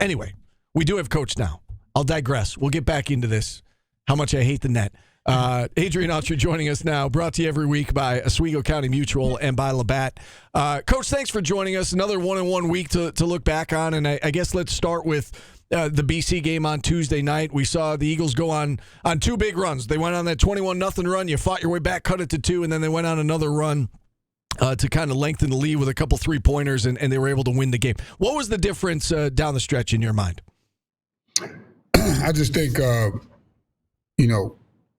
Anyway, we do have Coach now. I'll digress. We'll get back into this, how much I hate the net. Adrian Autry joining us now, brought to you every week by Oswego County Mutual and by Labatt. Coach, thanks for joining us. Another 1-on-1 week to look back on, and I guess let's start with the BC game on Tuesday night. We saw the Eagles go on two big runs. They went on that 21-0 run. You fought your way back, cut it to 2, and then they went on another run to kind of lengthen the lead with a couple three-pointers, and they were able to win the game. What was the difference down the stretch in your mind? I just think,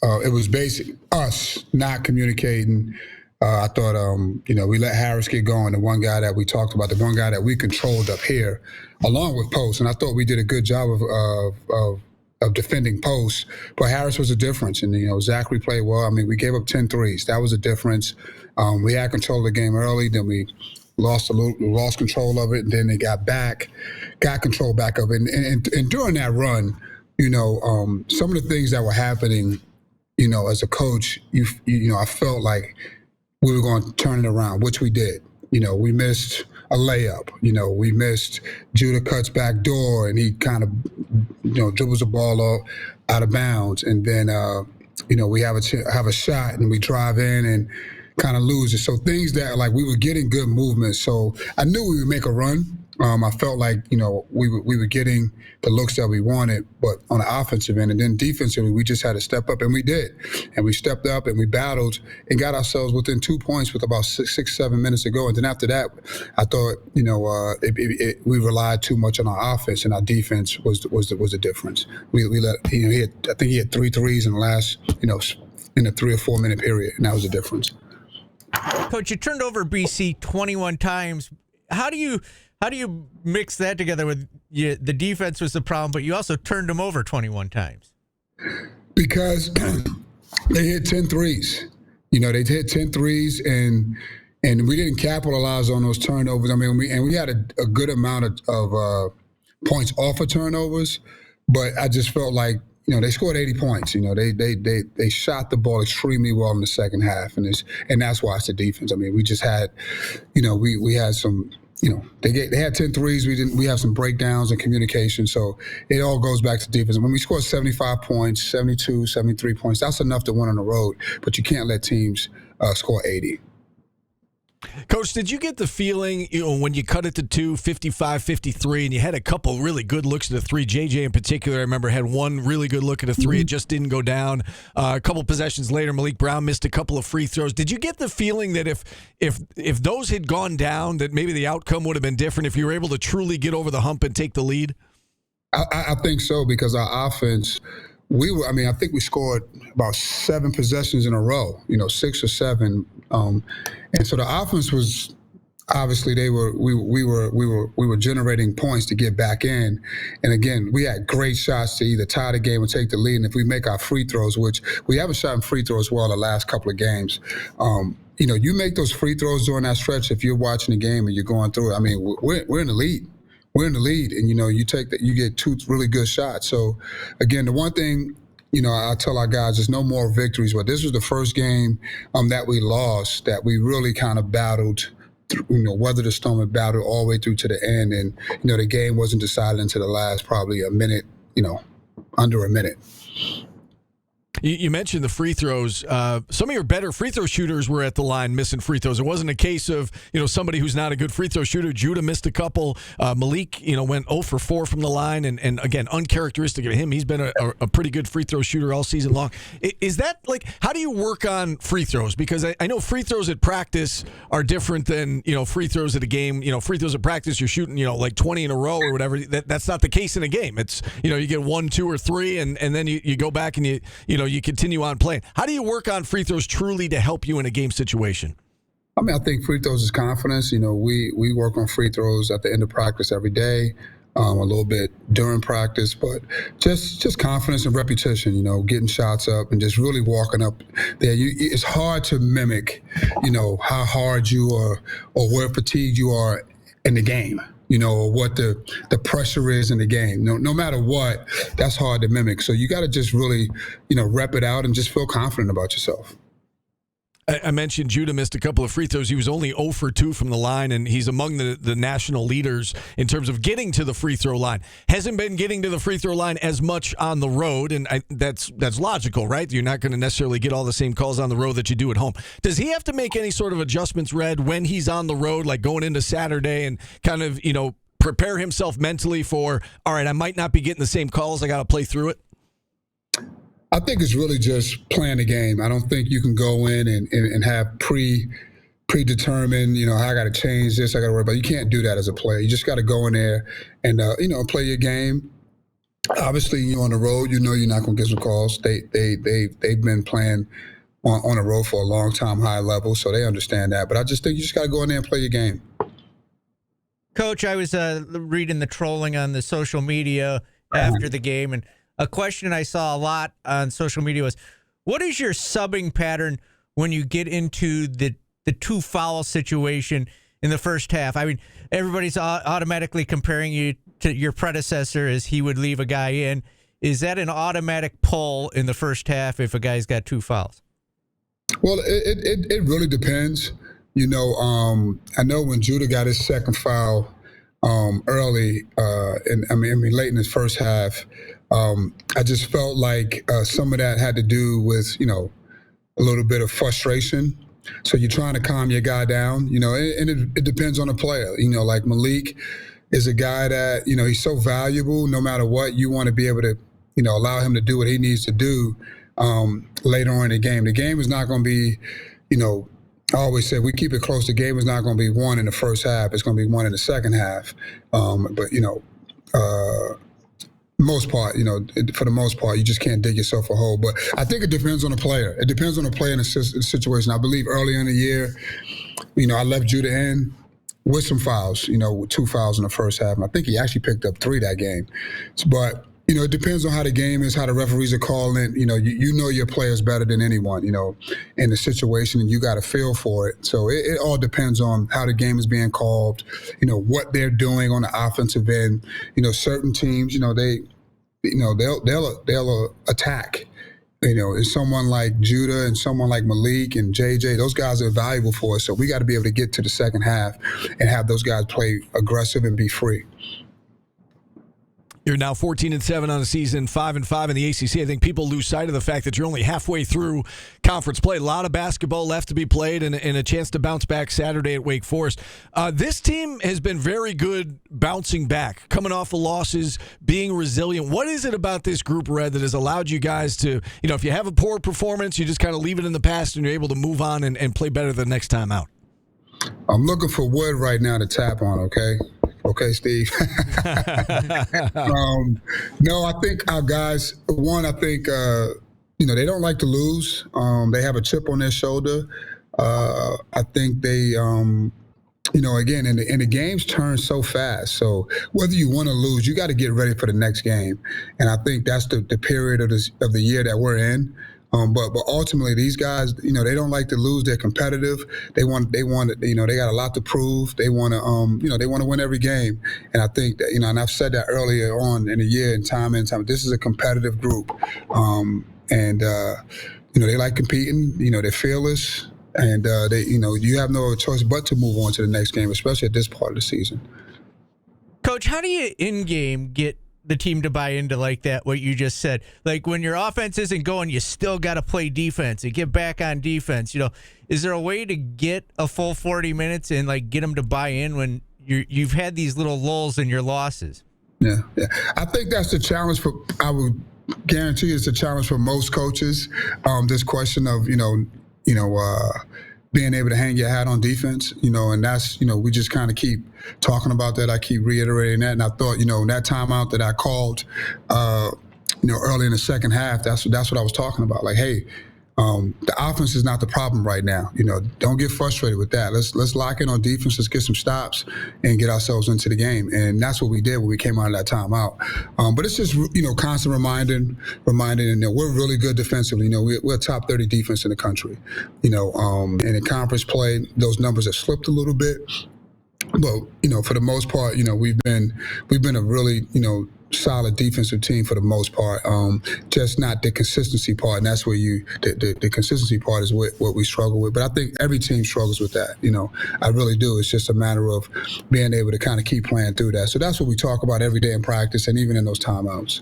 it was basic us not communicating. I thought, we let Harris get going, the one guy that we talked about, the one guy that we controlled up here, along with post. And I thought we did a good job of defending post. But Harris was a difference. And, Zachary played well. I mean, we gave up 10 threes. That was a difference. We had control of the game early. Then we lost control of it. And then they got control back of it. And during that run, some of the things that were happening, as a coach, I felt like we were going to turn it around, which we did. We missed a layup. We missed Judah cuts back door, and he kind of, dribbles the ball out of bounds. And then, we have a shot, and we drive in and kind of lose it. So things that, like, we were getting good movement. So I knew we would make a run. I felt like, we were getting the looks that we wanted, but on the offensive end. And then defensively, we just had to step up, and we did. And we stepped up, and we battled and got ourselves within 2 points with about 6-7 minutes to go. And then after that, I thought, we relied too much on our offense, and our defense was the difference. We let, I think he had 3 threes in the last, in a 3 or 4 minute period, and that was the difference. Coach, you turned over BC 21 times. How do you mix that together with the defense was the problem, but you also turned them over 21 times? Because they hit 10 threes. They hit 10 threes, and we didn't capitalize on those turnovers. I mean, we had a good amount of points off of turnovers, but I just felt like, they scored 80 points. They shot the ball extremely well in the second half, and that's why it's the defense. I mean, we just had, we had some. They had 10 threes. We have some breakdowns in communication. So it all goes back to defense. When we score 75 points, 72, 73 points, that's enough to win on the road. But you can't let teams score 80. Coach, did you get the feeling, when you cut it to 2, 55-53, and you had a couple really good looks at a 3? JJ in particular, I remember, had one really good look at a 3. It just didn't go down. A couple possessions later, Malik Brown missed a couple of free throws. Did you get the feeling that if those had gone down, that maybe the outcome would have been different if you were able to truly get over the hump and take the lead? I think so, because our offense, I think we scored about 7 possessions in a row, 6 or 7. And so the offense was, obviously we were generating points to get back in. And again, we had great shots to either tie the game or take the lead. And if we make our free throws, which we haven't shot in free throws well the last couple of games, you make those free throws during that stretch. If you're watching the game and you're going through it, I mean, we're in the lead. We're in the lead, and you get 2 really good shots. So again, the one thing I tell our guys, there's no more victories, but this was the first game that we lost that we really kind of battled, weathered the storm and battled all the way through to the end. And the game wasn't decided until the last probably a minute, under a minute. You mentioned the free throws. Some of your better free throw shooters were at the line missing free throws. It wasn't a case of, somebody who's not a good free throw shooter. Judah missed a couple. Malik, went 0 for 4 from the line. And again, uncharacteristic of him. He's been a pretty good free throw shooter all season long. Is that, how do you work on free throws? Because I know free throws at practice are different than, free throws at a game. Free throws at practice, you're shooting, 20 in a row or whatever. That's not the case in a game. It's, you get 1, 2, or 3, and then you go back and you continue on playing. How do you work on free throws truly to help you in a game situation? I mean, I think free throws is confidence. We work on free throws at the end of practice every day, a little bit during practice, but just confidence and repetition, getting shots up and just really walking up there. It's hard to mimic, how hard you are or where fatigued you are in the game. Or what the pressure is in the game. No matter what, that's hard to mimic. So you got to just really, rep it out and just feel confident about yourself. I mentioned Judah missed a couple of free throws. He was only 0 for 2 from the line, and he's among the national leaders in terms of getting to the free throw line. Hasn't been getting to the free throw line as much on the road, and that's logical, right? You're not going to necessarily get all the same calls on the road that you do at home. Does he have to make any sort of adjustments, Red, when he's on the road, like going into Saturday, and kind of, prepare himself mentally for, all right, I might not be getting the same calls. I got to play through it? I think it's really just playing the game. I don't think you can go in and have predetermined, I got to change this, I got to worry about it. You can't do that as a player. You just got to go in there and, play your game. Obviously, on the road, you're not going to get some calls. They've been playing on the road for a long time, high level, so they understand that. But I just think you just got to go in there and play your game. Coach, I was reading the trolling on the social media after the game, and a question I saw a lot on social media was, what is your subbing pattern when you get into the two foul situation in the first half? I mean, everybody's automatically comparing you to your predecessor as he would leave a guy in. Is that an automatic pull in the first half if a guy's got two fouls? Well, it really depends. I know when Judah got his second foul early, late in his first half, I just felt like some of that had to do with, a little bit of frustration. So you're trying to calm your guy down, and it depends on the player. Like Malik is a guy that, he's so valuable. No matter what, you want to be able to, allow him to do what he needs to do later on in the game. The game is not going to be, I always say we keep it close. The game is not going to be won in the first half. It's going to be won in the second half. Most part, for the most part, you just can't dig yourself a hole. But I think it depends on the player. It depends on the player in the situation. I believe earlier in the year, I left Judah in with some fouls, with 2 fouls in the first half. And I think he actually picked up 3 that game. But, it depends on how the game is, how the referees are calling. You know your players better than anyone, in the situation, and you got to feel for it. So it all depends on how the game is being called, what they're doing on the offensive end. Certain teams, they'll attack. And someone like Judah and someone like Malik and JJ, those guys are valuable for us. So we got to be able to get to the second half and have those guys play aggressive and be free. You're now 14-7 on the season, 5-5 in the ACC. I think people lose sight of the fact that you're only halfway through conference play. A lot of basketball left to be played and a chance to bounce back Saturday at Wake Forest. This team has been very good bouncing back, coming off of losses, being resilient. What is it about this group, Red, that has allowed you guys to, if you have a poor performance, you just kind of leave it in the past and you're able to move on and play better the next time out? I'm looking for wood right now to tap on, okay? Okay, Steve. No, I think our guys, they don't like to lose. They have a chip on their shoulder. I think they, again, and the games turn so fast. So whether you win or lose, you got to get ready for the next game. And I think that's the period of the year that we're in. But ultimately, these guys, they don't like to lose. They're competitive. They want, they got a lot to prove. They want to, they want to win every game. And I think that, and I've said that earlier on in the year and time, this is a competitive group. They like competing. They're fearless, and you have no choice but to move on to the next game, especially at this part of the season. Coach, how do you in-game get the team to buy into like that, what you just said? Like when your offense isn't going, you still got to play defense and get back on defense. Is there a way to get a full 40 minutes and like get them to buy in when you've had these little lulls in your losses? Yeah. I think that's the challenge I would guarantee it's a challenge for most coaches. This question of, being able to hang your hat on defense, and that's, we just kind of keep talking about that. I keep reiterating that. And I thought, that timeout that I called, early in the second half, that's what I was talking about. Like, hey, the offense is not the problem right now. Don't get frustrated with that. Let's lock in on defense. Let's get some stops and get ourselves into the game. And that's what we did when we came out of that timeout. But it's just, constant reminding, and we're really good defensively. We're a top 30 defense in the country. And in conference play, those numbers have slipped a little bit. But, for the most part, we've been a really, solid defensive team for the most part, just not the consistency part, and that's where the consistency part is what we struggle with. But I think every team struggles with that. I really do. It's just a matter of being able to kind of keep playing through that. So that's what we talk about every day in practice and even in those timeouts.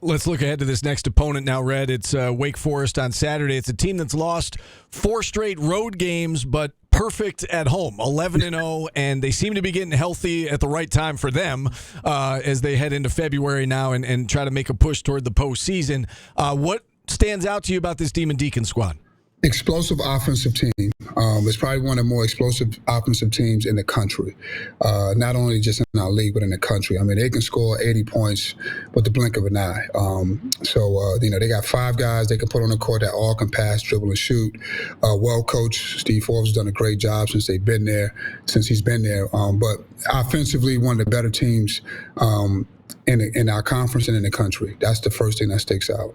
Let's look ahead to this next opponent now, Red. It's Wake Forest on Saturday. It's a team that's lost 4 straight road games, but perfect at home, 11-0, and they seem to be getting healthy at the right time for them as they head into February now and try to make a push toward the postseason. What stands out to you about this Demon Deacon squad? Explosive offensive team. It's probably one of the more explosive offensive teams in the country, not only just in our league, but in the country. I mean, they can score 80 points with the blink of an eye. They got 5 guys they can put on the court that all can pass, dribble, and shoot. Well coached. Steve Forbes has done a great job since he's been there. But offensively, one of the better teams in our conference and in the country. That's the first thing that sticks out.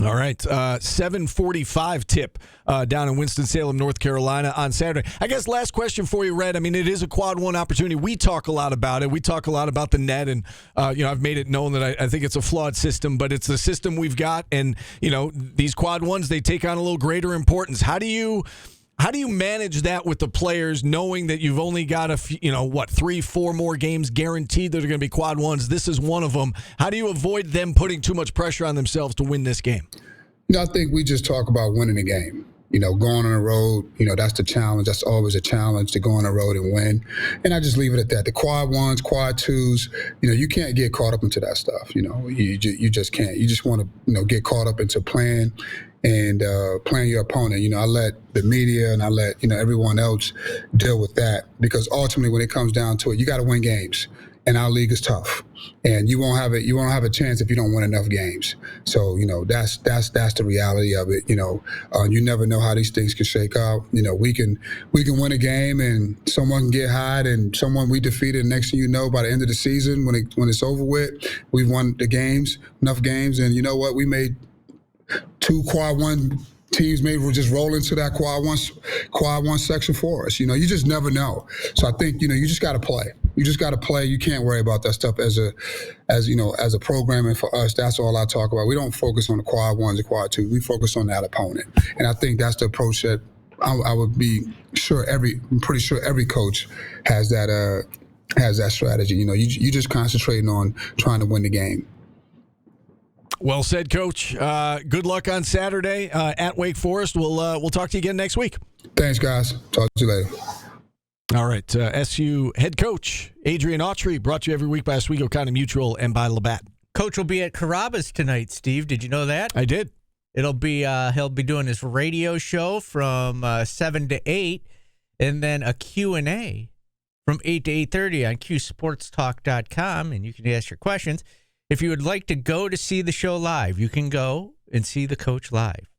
All right, 7:45 tip down in Winston-Salem, North Carolina on Saturday. I guess last question for you, Red. I mean, it is a quad 1 opportunity. We talk a lot about it. We talk a lot about the net, and I've made it known that I think it's a flawed system, but it's the system we've got. And these quad 1s, they take on a little greater importance. How do you manage that with the players, knowing that you've only got 3-4 more games guaranteed that are going to be quad 1s? This is one of them. How do you avoid them putting too much pressure on themselves to win this game? I think we just talk about winning the game. Going on the road, that's the challenge. That's always a challenge, to go on the road and win. And I just leave it at that. The quad 1s, quad 2s, you can't get caught up into that stuff. You just can't. You just want to, get caught up into playing your opponent. I let the media and I let, everyone else deal with that, because ultimately when it comes down to it, you got to win games. And our league is tough, and you won't have a chance if you don't win enough games. So that's the reality of it. You never know how these things can shake out. We can win a game and someone can get hot and someone we defeated. And next thing you know, by the end of the season, when it's over with, we've won enough games, and you know what? We made 2 quad 1 teams maybe will just roll into that quad one section for us. You just never know. So I think you just got to play. You just got to play. You can't worry about that stuff as a programming for us. That's all I talk about. We don't focus on the quad 1s and quad 2s. We focus on that opponent, and I think that's the approach that I would be sure I'm pretty sure every coach has that strategy. You just concentrating on trying to win the game. Well said, Coach. Good luck on Saturday at Wake Forest. We'll talk to you again next week. Thanks, guys. Talk to you later. All right. SU head coach Adrian Autry, brought to you every week by Oswego County Mutual and by Labatt. Coach will be at Carrabba's tonight, Steve. Did you know that? I did. He'll be doing his radio show from 7 to 8, and then a Q&A from 8 to 8:30 on QSportsTalk.com, and you can ask your questions. If you would like to go to see the show live, you can go and see the coach live.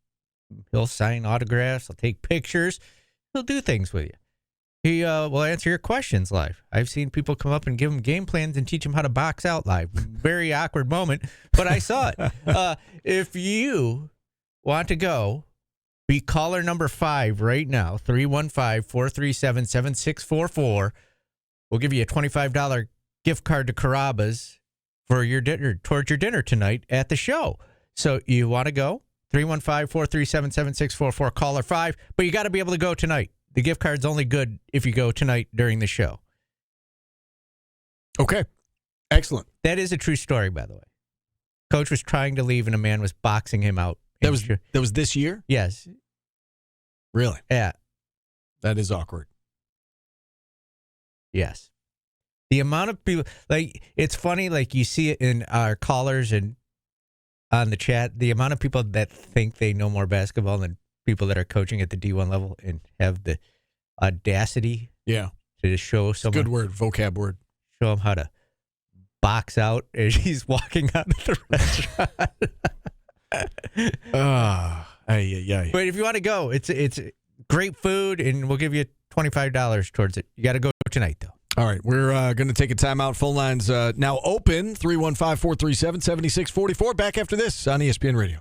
He'll sign autographs. He'll take pictures. He'll do things with you. He will answer your questions live. I've seen people come up and give him game plans and teach him how to box out live. Very awkward moment, but I saw it. If you want to go, be caller number 5 right now, 315-437-7644. We'll give you a $25 gift card to Carrabba's for your dinner, towards your dinner tonight at the show. So you want to go? 315-437-7644, caller 5. But you got to be able to go tonight. The gift card's only good if you go tonight during the show. Okay. Excellent. That is a true story, by the way. Coach was trying to leave and a man was boxing him out. That was this year? Yes. Really? Yeah. That is awkward. Yes. The amount of people, it's funny, you see it in our callers and on the chat, the amount of people that think they know more basketball than people that are coaching at the D1 level and have the audacity to show someone. Good word, vocab word. Show them how to box out as he's walking out of the restaurant. But if you want to go, it's great food, and we'll give you $25 towards it. You got to go tonight, though. All right, we're going to take a timeout. Phone lines now open, 315-437-7644. Back after this on ESPN Radio.